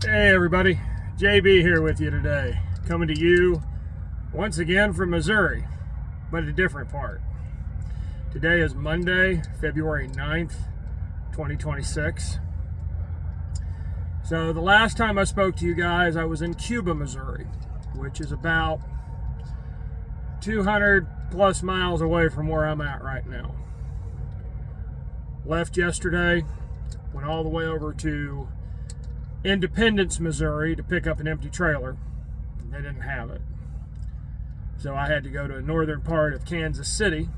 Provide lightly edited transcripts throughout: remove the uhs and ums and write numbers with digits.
Hey everybody, JB here with you today, coming to you once again from Missouri, but a different part. Today is Monday, February 9th, 2026. So the last time I spoke to you guys, I was in Cuba, Missouri, which is about 200 plus miles away from where I'm at right now. Left yesterday, went all the way over to Independence, Missouri to pick up an empty trailer. They didn't have it. So I had to go to a northern part of Kansas City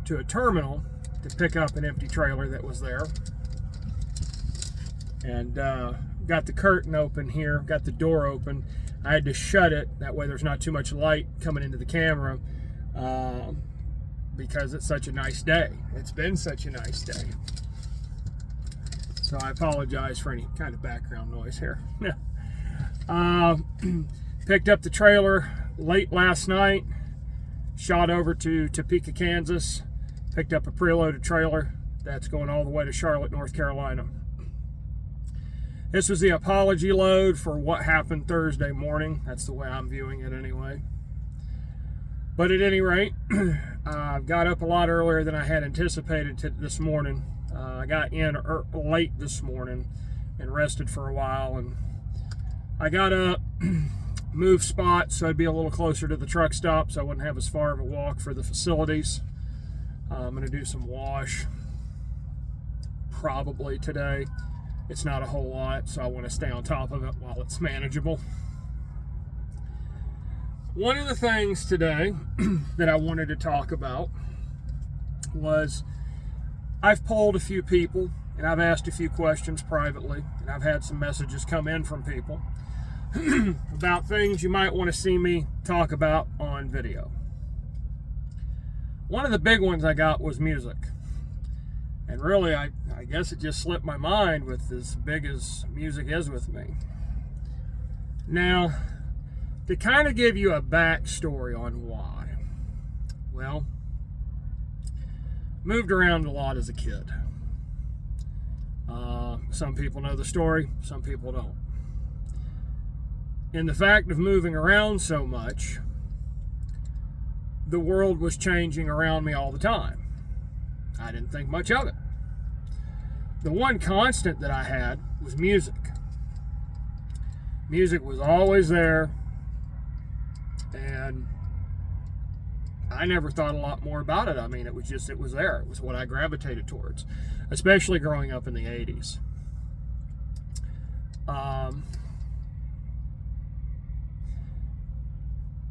to a terminal to pick up an empty trailer that was there. And got the curtain open here, got the door open. I had to shut it, that way there's not too much light coming into the camera because it's such a nice day. It's been such a nice day. So I apologize for any kind of background noise here. Picked up the trailer late last night, shot over to Topeka, Kansas, picked up a preloaded trailer that's going all the way to Charlotte, North Carolina. This was the apology load for what happened Thursday morning. That's the way I'm viewing it anyway. But at any rate, I got up a lot earlier than I had anticipated this morning. I got in late this morning and rested for a while, and I got up, moved spots so I'd be a little closer to the truck stop so I wouldn't have as far of a walk for the facilities. I'm going to do some wash probably today. It's not a whole lot, so I want to stay on top of it while it's manageable. One of the things today that I wanted to talk about was I've polled a few people and I've asked a few questions privately, and I've had some messages come in from people about things you might want to see me talk about on video. One of the big ones I got was music. And really, I guess it just slipped my mind with as big as music is with me. Now, to kind of give you a backstory on why. Well, moved around a lot as a kid. Some people know the story, some people don't. In the fact of moving around so much, the world was changing around me all the time. I didn't think much of it. The one constant that I had was music. Music was always there, and I never thought a lot more about it. I mean, it was there. It was what I gravitated towards, especially growing up in the 80s.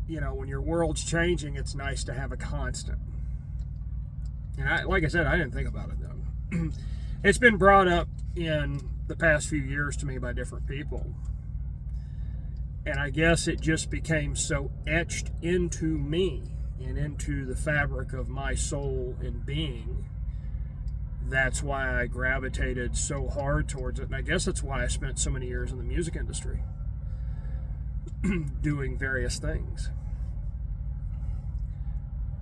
You know, when your world's changing, it's nice to have a constant. And like I said, I didn't think about it though. It's been brought up in the past few years to me by different people. And I guess it just became so etched into me and into the fabric of my soul and being. That's why I gravitated so hard towards it. And I guess that's why I spent so many years in the music industry doing various things.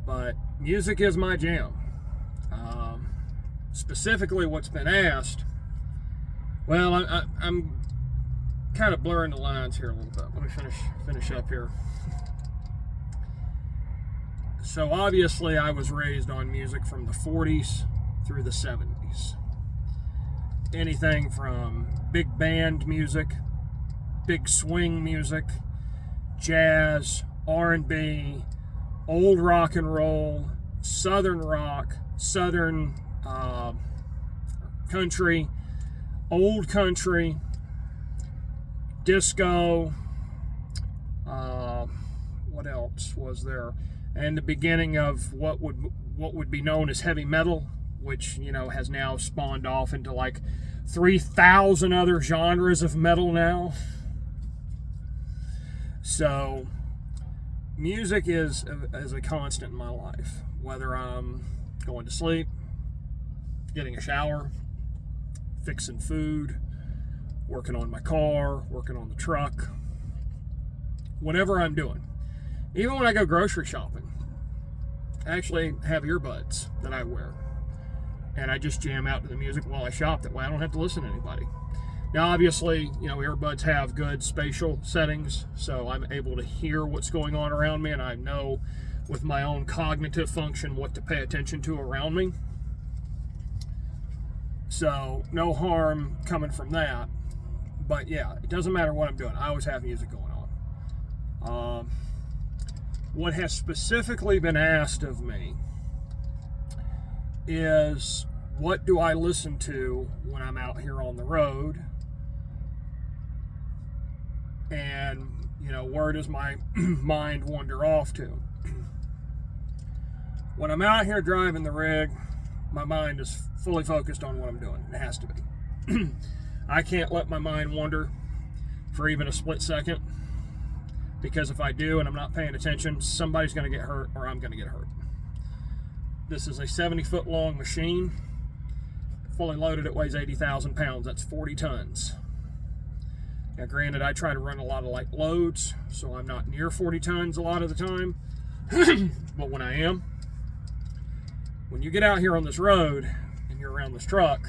But music is my jam. Specifically what's been asked, well, I'm kind of blurring the lines here a little bit. Let me finish up here. So obviously I was raised on music from the 40s through the 70s. Anything from big band music, big swing music, jazz, R&B, old rock and roll, southern rock, southern country, old country, disco, what else was there? And the beginning of what would be known as heavy metal, which, you know, has now spawned off into like 3,000 other genres of metal now. So music is a constant in my life, whether I'm going to sleep, getting a shower, fixing food, working on my car, working on the truck, whatever I'm doing. Even when I go grocery shopping, I actually have earbuds that I wear. And I just jam out to the music while I shop. That way I don't have to listen to anybody. Now, obviously, earbuds have good spatial settings, so I'm able to hear what's going on around me, and I know with my own cognitive function what to pay attention to around me. So, no harm coming from that. But yeah, it doesn't matter what I'm doing. I always have music going on. What has specifically been asked of me is, what do I listen to when I'm out here on the road? And, where does my mind wander off to? When I'm out here driving the rig, my mind is fully focused on what I'm doing. It has to be. I can't let my mind wander for even a split second, because if I do and I'm not paying attention, somebody's going to get hurt or I'm going to get hurt. This is a 70-foot long machine. Fully loaded, it weighs 80,000 pounds. That's 40 tons. Now, granted, I try to run a lot of light loads, so I'm not near 40 tons a lot of the time. But when I am, when you get out here on this road and you're around this truck,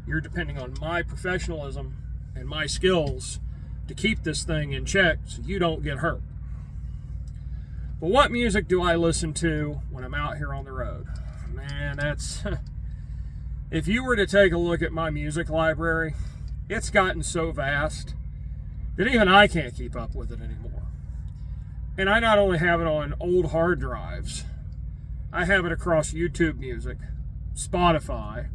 you're depending on my professionalism and my skills to keep this thing in check so you don't get hurt. But what music do I listen to when I'm out here on the road? Man, that's... If you were to take a look at my music library, it's gotten so vast that even I can't keep up with it anymore. And I not only have it on old hard drives, I have it across YouTube Music, Spotify,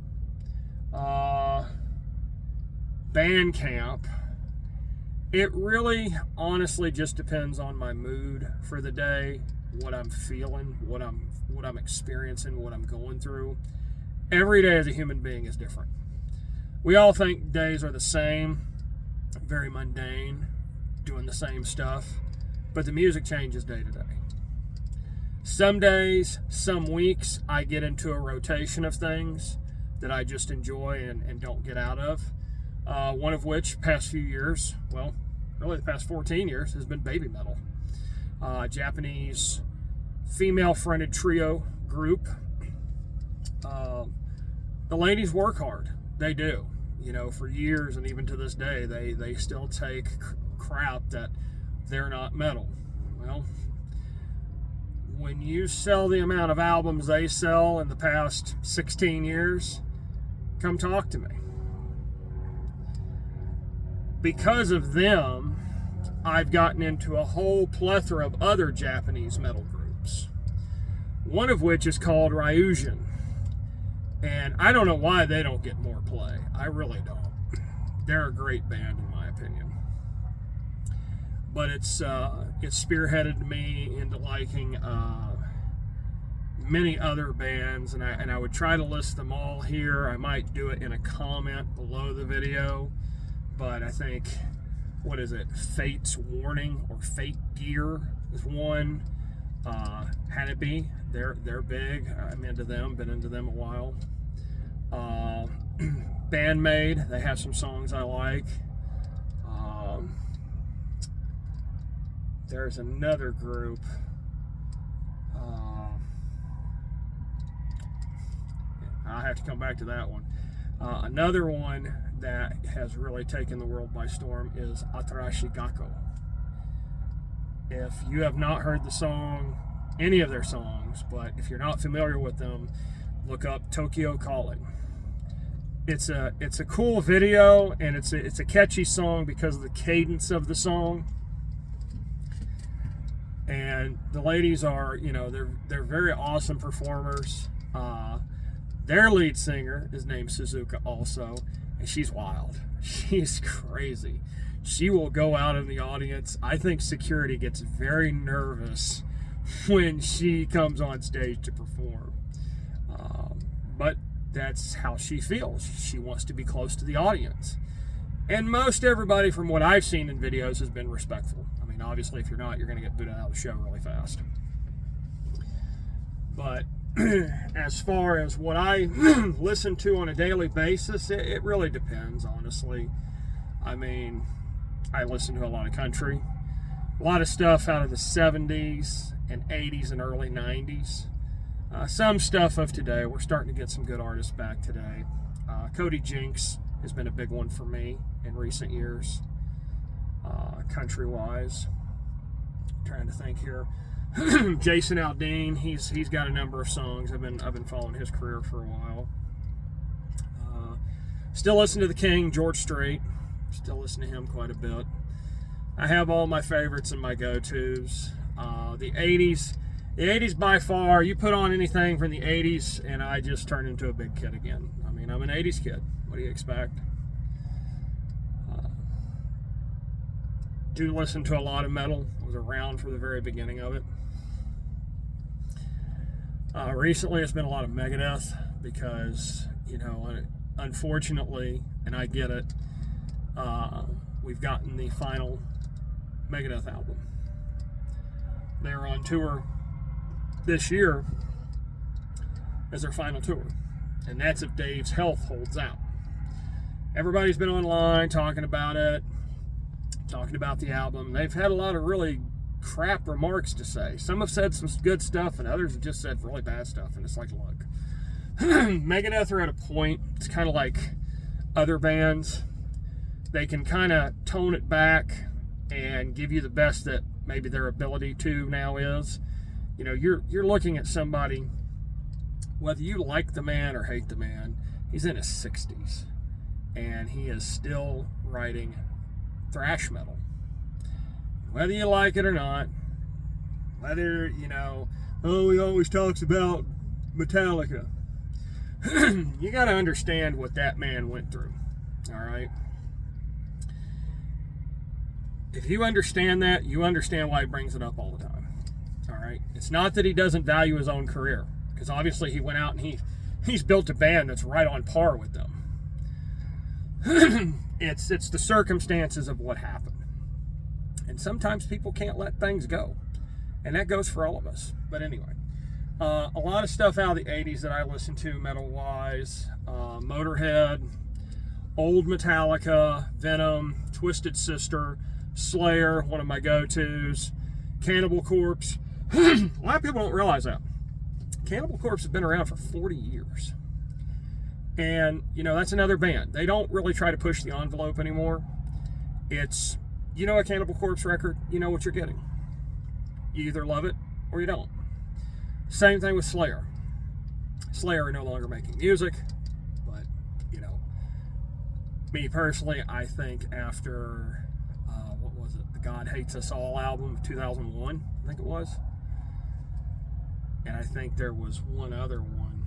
Bandcamp. It really, honestly, just depends on my mood for the day, what I'm feeling, what I'm experiencing, what I'm going through. Every day as a human being is different. We all think days are the same, very mundane, doing the same stuff, but the music changes day to day. Some days, some weeks, I get into a rotation of things that I just enjoy and don't get out of. One of which, past few years, well, really the past 14 years, has been baby metal. Japanese female-fronted trio group. The ladies work hard. They do. For years and even to this day, they still take crap that they're not metal. Well, when you sell the amount of albums they sell in the past 16 years, come talk to me. Because of them, I've gotten into a whole plethora of other Japanese metal groups. One of which is called Ryujin. And I don't know why they don't get more play. I really don't. They're a great band in my opinion. But it's spearheaded me into liking many other bands, and I would try to list them all here. I might do it in a comment below the video, but I think, what is it? Fate's Warning or Fate Gear is one. Hanabi, they're big. I'm into them. Been into them a while. Bandmade, they have some songs I like. There's another group. I'll have to come back to that one. Another one that has really taken the world by storm is Atarashi Gakko. If you have not heard the song, any of their songs, but if you're not familiar with them, look up Tokyo Calling. It's a cool video, and it's a catchy song because of the cadence of the song. And the ladies are, they're very awesome performers. Their lead singer is named Suzuka also, and she's wild. She's crazy. She will go out in the audience. I think security gets very nervous when she comes on stage to perform. But that's how she feels. She wants to be close to the audience. And most everybody, from what I've seen in videos, has been respectful. I mean, obviously, if you're not, you're going to get booted out of the show really fast. But as far as what I listen to on a daily basis, it really depends, honestly. I mean, I listen to a lot of country, a lot of stuff out of the 70s and 80s and early 90s. Some stuff of today. We're starting to get some good artists back today. Cody Jinks has been a big one for me. in recent years, country-wise. Trying to think here. Jason Aldean, he's got a number of songs. I've been following his career for a while. Still listen to the King, George Strait. Still listen to him quite a bit. I have all my favorites and my go-tos. The 80s by far, you put on anything from the 80s and I just turn into a big kid again. I mean, I'm an 80s kid. What do you expect? Do listen to a lot of metal. I was around for the very beginning of it. Recently, it's been a lot of Megadeth because, unfortunately, and I get it, we've gotten the final Megadeth album. They're on tour this year as their final tour, and that's if Dave's health holds out. Everybody's been online talking about it, talking about the album. They've had a lot of really crap remarks to say. Some have said some good stuff, and others have just said really bad stuff, and it's like, look, Megadeth are at a point, it's kind of like other bands. They can kind of tone it back and give you the best that maybe their ability to now is. You're looking at somebody, whether you like the man or hate the man, he's in his 60s, and he is still writing thrash metal. Whether you like it or not, whether, he always talks about Metallica. You got to understand what that man went through, all right? If you understand that, you understand why he brings it up all the time, all right? It's not that he doesn't value his own career, because obviously he went out and he's built a band that's right on par with them. It's the circumstances of what happened. And sometimes people can't let things go. And that goes for all of us. But anyway, a lot of stuff out of the 80s that I listen to metal-wise. Motorhead, old Metallica, Venom, Twisted Sister, Slayer, one of my go-tos, Cannibal Corpse. A lot of people don't realize that. Cannibal Corpse has been around for 40 years. And, that's another band. They don't really try to push the envelope anymore. It's, a Cannibal Corpse record, you know what you're getting. You either love it or you don't. Same thing with Slayer. Slayer are no longer making music, but, me personally, I think after, the God Hates Us All album of 2001, I think it was. And I think there was one other one.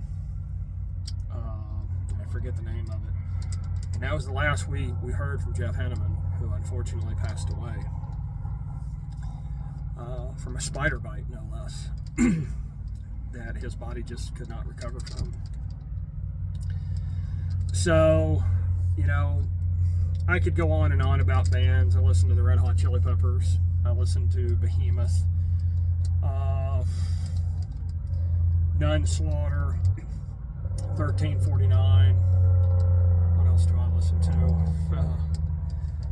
I forget the name of it. And that was the last we heard from Jeff Henneman, who unfortunately passed away. From a spider bite, no less. That his body just could not recover from. So, I could go on and on about bands. I listened to the Red Hot Chili Peppers. I listened to Behemoth. Nun Slaughter. 1349. What else do I listen to?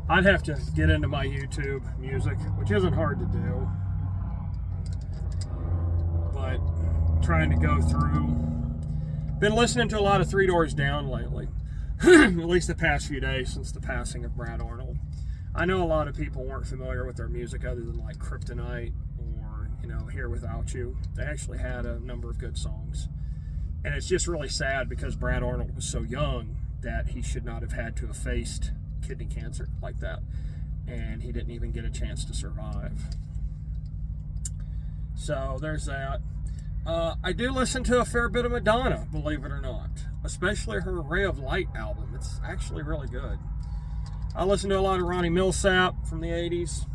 I'd have to get into my YouTube music, which isn't hard to do. But trying to go through. Been listening to a lot of Three Doors Down lately. At least the past few days since the passing of Brad Arnold. I know a lot of people weren't familiar with their music other than like Kryptonite or, Here Without You. They actually had a number of good songs. And it's just really sad because Brad Arnold was so young that he should not have had to have faced kidney cancer like that. And he didn't even get a chance to survive. So there's that. I do listen to a fair bit of Madonna, believe it or not. Especially her Ray of Light album. It's actually really good. I listen to a lot of Ronnie Milsap from the 80s.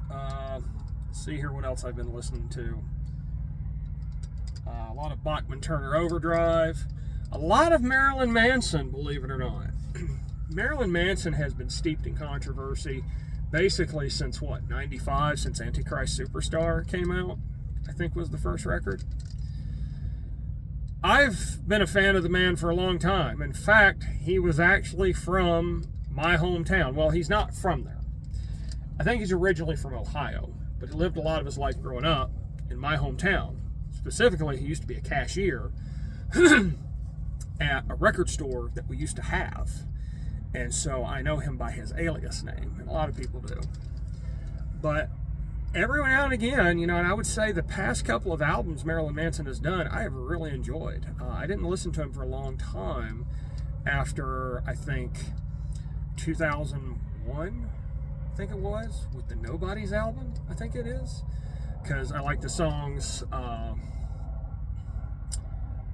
Let's see here what else I've been listening to. A lot of Bachman Turner Overdrive. A lot of Marilyn Manson, believe it or not. Marilyn Manson has been steeped in controversy basically since 95, since Antichrist Superstar came out, I think was the first record. I've been a fan of the man for a long time. In fact, he was actually from my hometown. Well, he's not from there. I think he's originally from Ohio, but he lived a lot of his life growing up in my hometown. Specifically, he used to be a cashier at a record store that we used to have. And so I know him by his alias name, and a lot of people do. But every now and again, and I would say the past couple of albums Marilyn Manson has done, I have really enjoyed. I didn't listen to him for a long time after, I think, 2001, I think it was, with the Nobodies album, I think it is. Because I like the songs,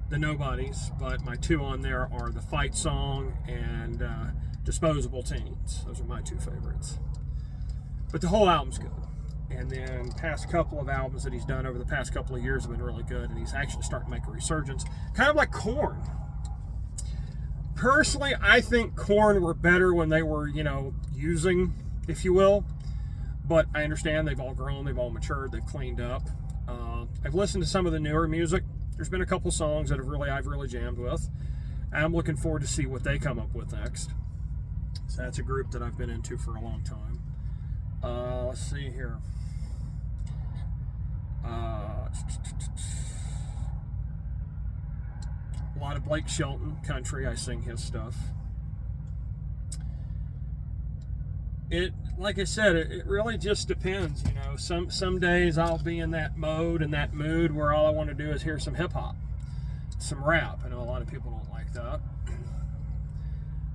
the Nobodies, but my two on there are the Fight Song and Disposable Teens. Those are my two favorites. But the whole album's good. And then past couple of albums that he's done over the past couple of years have been really good, and he's actually starting to make a resurgence, kind of like Korn. Personally, I think Korn were better when they were, using, if you will. But I understand they've all grown, they've all matured, they've cleaned up. I've listened to some of the newer music. There's been a couple songs that I've really jammed with. And I'm looking forward to see what they come up with next. So that's a group that I've been into for a long time. Let's see here. A lot of Blake Shelton country. I sing his stuff. Like I said, it really just depends. Some days I'll be in that mode and that mood where all I want to do is hear some hip hop, some rap. I know a lot of people don't like that.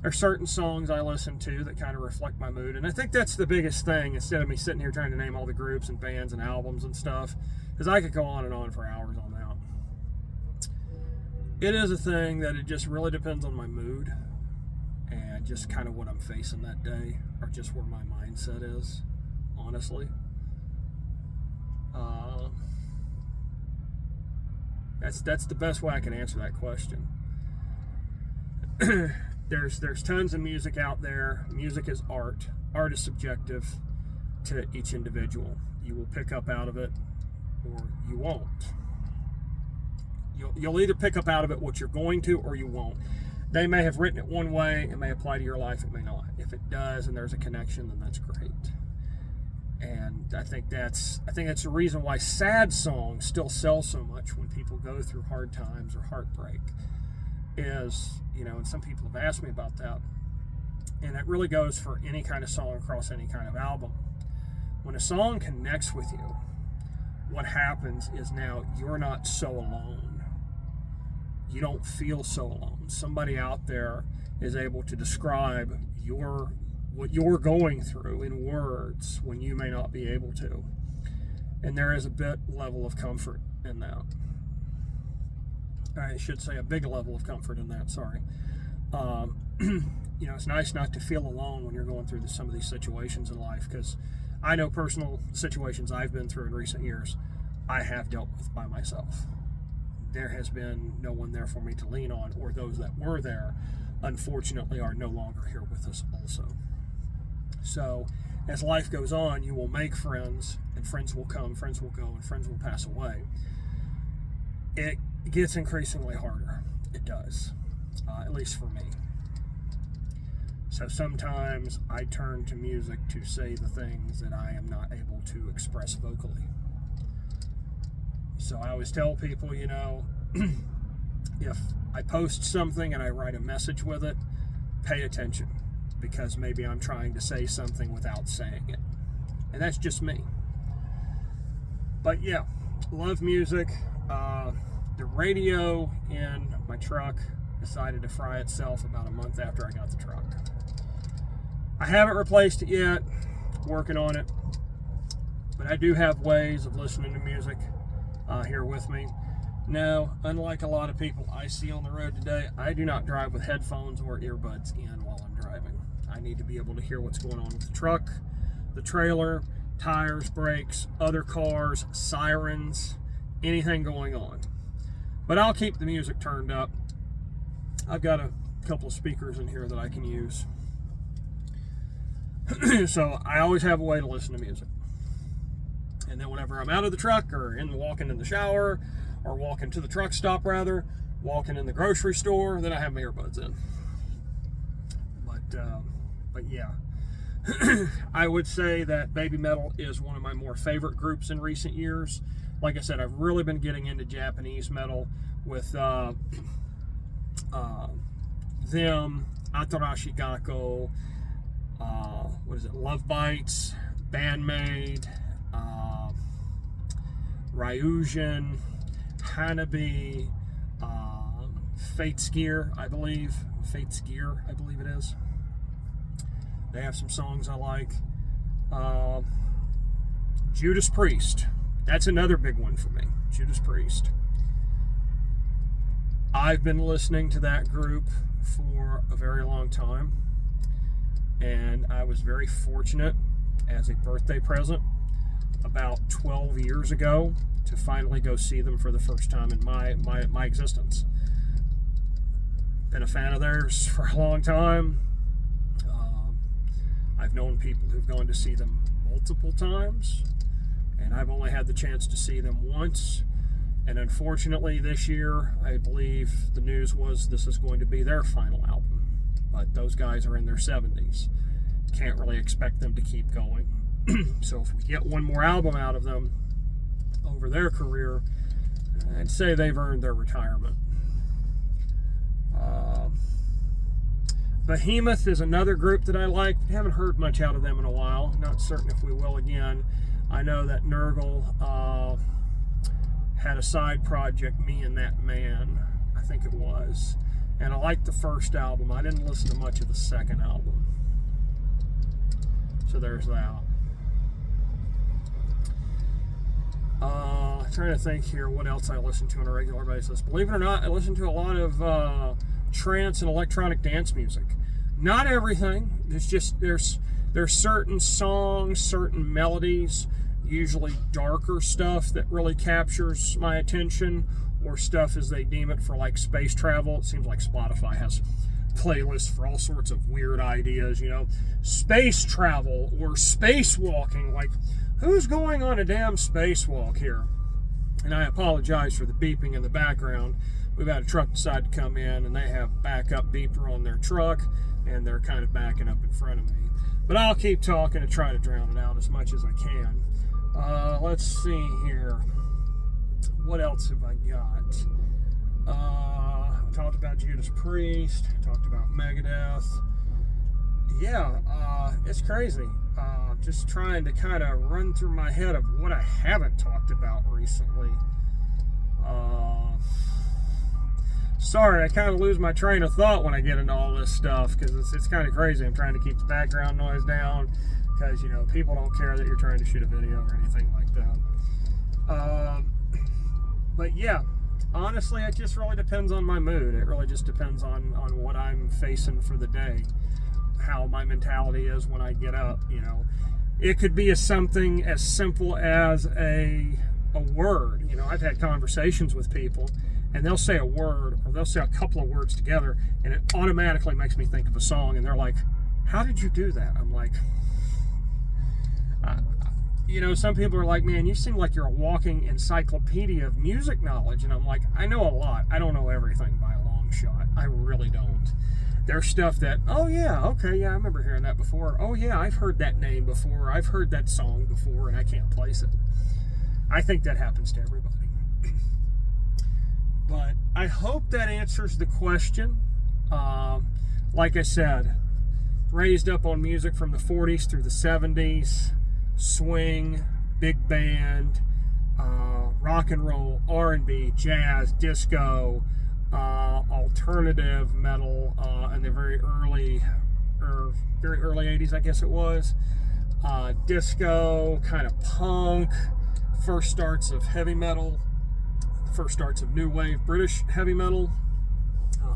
There's certain songs I listen to that kind of reflect my mood, and I think that's the biggest thing, instead of me sitting here trying to name all the groups and bands and albums and stuff, because I could go on and on for hours on that. It is a thing that it just really depends on my mood and just kind of what I'm facing that day, or just where my mindset is, honestly. That's the best way I can answer that question. There's tons of music out there. Music is art. Art is subjective to each individual. You will pick up out of it, or you won't. You'll either pick up out of it what you're going to, or you won't. They may have written it one way, it may apply to your life, it may not. If it does and there's a connection, then that's great. And I think that's the reason why sad songs still sell so much when people go through hard times or heartbreak. Is, and some people have asked me about that. And it really goes for any kind of song across any kind of album. When a song connects with you, what happens is now you're not so alone. You don't feel so alone. Somebody out there is able to describe what you're going through in words when you may not be able to. And there is a level of comfort in that. I should say a big level of comfort in that, sorry. It's nice not to feel alone when you're going through some of these situations in life, because I know personal situations I've been through in recent years I have dealt with by myself. There has been no one there for me to lean on, or those that were there, unfortunately, are no longer here with us also. So, as life goes on, you will make friends, and friends will come, friends will go, and friends will pass away. It gets increasingly harder. It does, at least for me. So sometimes I turn to music to say the things that I am not able to express vocally. So I always tell people, if I post something and I write a message with it, pay attention, because maybe I'm trying to say something without saying it. And that's just me. But yeah, love music. The radio in my truck decided to fry itself about a month after I got the truck. I haven't replaced it yet, working on it, but I do have ways of listening to music here with me. No, unlike a lot of people I see on the road today, I do not drive with headphones or earbuds in while I'm driving. I need to be able to hear what's going on with the truck, the trailer, tires, brakes, other cars, sirens, anything going on. But I'll keep the music turned up. I've got a couple of speakers in here that I can use. So I always have a way to listen to music. And then whenever I'm out of the truck, or walking in the shower, or walking to the truck stop rather, walking in the grocery store, then I have my earbuds in. But yeah. I would say that Baby Metal is one of my more favorite groups in recent years. Like I said, I've really been getting into Japanese metal with them, Atarashi Gakko, what is it, Love Bites, Bandmade, Ryujin, Hanabi, Fate Skier, I believe it is. They have some songs I like. Judas Priest, that's another big one for me. Judas Priest. I've been listening to that group for a very long time, and I was very fortunate as a birthday present about 12 years ago to finally go see them for the first time in my existence. Been a fan of theirs for a long time. I've known people who've gone to see them multiple times, and I've only had the chance to see them once. And unfortunately, this year, I believe the news was this is going to be their final album. But those guys are in their 70s. Can't really expect them to keep going. So if we get one more album out of them over their career, I'd say they've earned their retirement. Behemoth is another group that I like. Haven't heard much out of them in a while. Not certain if we will again. I know that Nurgle had a side project, Me and That Man, I think it was. And I liked the first album. I didn't listen to much of the second album. So there's that. Trying to think here what else I listen to on a regular basis. Believe it or not, I listen to a lot of trance and electronic dance music. Not everything. There's certain songs, certain melodies, usually darker stuff that really captures my attention, or stuff as they deem it for like space travel. It seems like Spotify has playlists for all sorts of weird ideas, you know, space travel or spacewalking. Like, who's going on a damn spacewalk here? And I apologize for the beeping in the background. We've had a truck decide to come in, and they have backup beeper on their truck, and they're kind of backing up in front of me. But I'll keep talking and try to drown it out as much as I can. Let's see here. What else have I got? Talked about Judas Priest. Talked about Megadeth. Yeah, it's crazy. Just trying to kind of run through my head of what I haven't talked about recently. Sorry, I kind of lose my train of thought when I get into all this stuff, because it's kind of crazy. I'm trying to keep the background noise down, because, you know, people don't care that you're trying to shoot a video or anything like that. But yeah, honestly, it just really depends on my mood. It really just depends on what I'm facing for the day, how my mentality is when I get up, you know. It could be something as simple as a word. You know, I've had conversations with people, and they'll say a word, or they'll say a couple of words together, and it automatically makes me think of a song, and they're like, how did you do that? I'm like, you know, some people are like, man, you seem like you're a walking encyclopedia of music knowledge. And I'm like, I know a lot. I don't know everything by a long shot. I really don't. There's stuff that, oh yeah, okay, yeah, I remember hearing that before. Oh yeah, I've heard that name before. I've heard that song before, and I can't place it. I think that happens to everybody. But I hope that answers the question. Like I said, raised up on music from the 40s through the 70s, swing, big band, rock and roll, R&B, jazz, disco, alternative metal, in the very early 80s, I guess it was, disco, kind of punk, first starts of heavy metal, first starts of new wave British heavy metal.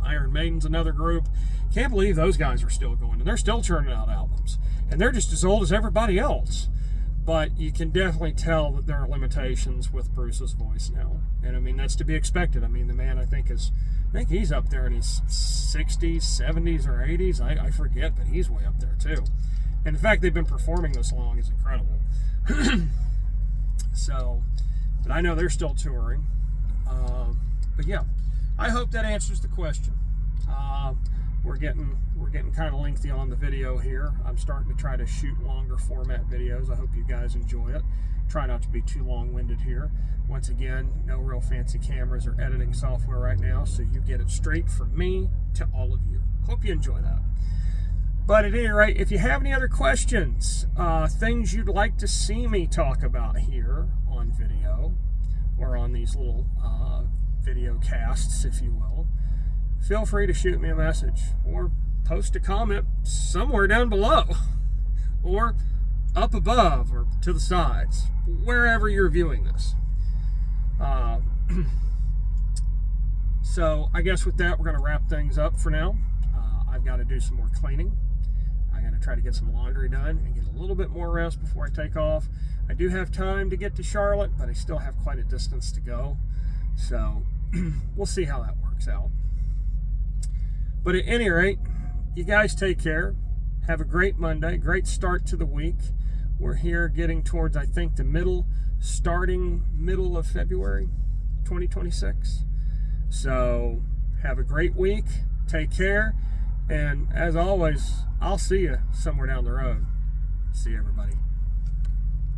Iron Maiden's another group. Can't believe those guys are still going, and they're still churning out albums, and they're just as old as everybody else. But you can definitely tell that there are limitations with Bruce's voice now, and I mean, that's to be expected. I mean, the man I think he's up there in his 60s, 70s, or 80s. I forget, but he's way up there too. And the fact they've been performing this long is incredible. So, but I know they're still touring. But yeah, I hope that answers the question. We're getting kind of lengthy on the video here. I'm starting to try to shoot longer format videos. I hope you guys enjoy it. Try not to be too long-winded here. Once again, no real fancy cameras or editing software right now, so you get it straight from me to all of you. hope you enjoy that. But at any rate, if you have any other questions, things you'd like to see me talk about here on video, or on these little video casts, if you will, feel free to shoot me a message or post a comment somewhere down below or up above or to the sides, wherever you're viewing this. So I guess with that, we're going to wrap things up for now. I've got to do some more cleaning. I got to try to get some laundry done and get a little bit more rest before I take off. I do have time to get to Charlotte, but I still have quite a distance to go. So we'll see how that works out. But at any rate, you guys take care. Have a great Monday, great start to the week. We're here getting towards, I think, the middle of February 2026. So have a great week. Take care. And as always, I'll see you somewhere down the road. See you, everybody.